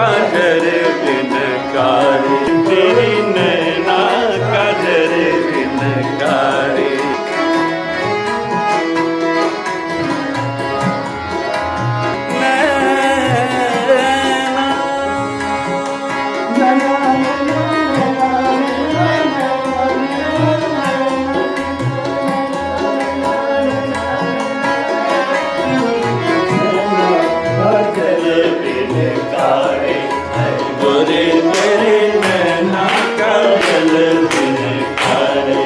काजर बिन कारी, तेरी नैना काजर बिन कारी। गोरे मेरे नैना काजल बिन कारी,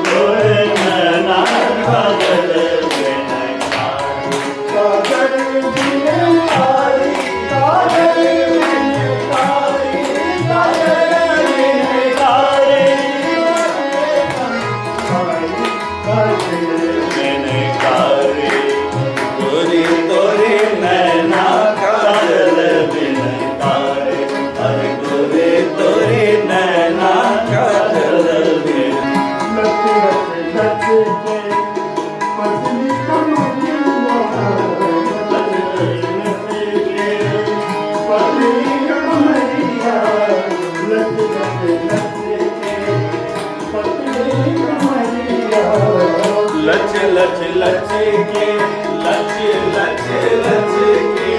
गोरे नैना काजल बिन कारी, काजल बिन कारी, काजल बिन कारी, काजल बिन कारी, काजल बिन कारी। गोरी तोरे नैना काजल बिन कारी, अरे गोरे तोरे नैना काजल बिन। लच लच लच के, लच लच लच के,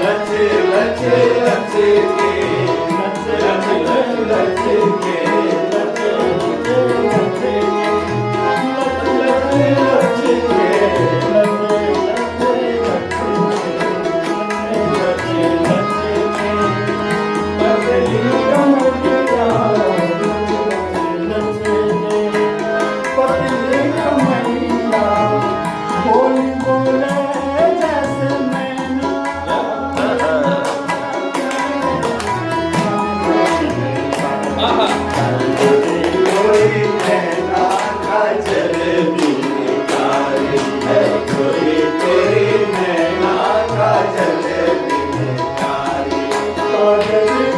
लच लच लच के, लच लच लच के, लच लच लच के, पतली कमरिया, पतली कमरिया, बोली बोले जैसे मैना, कोई नैना काजल बिन कारी, कोई तेरी नैना काजल बिन कारी, काजल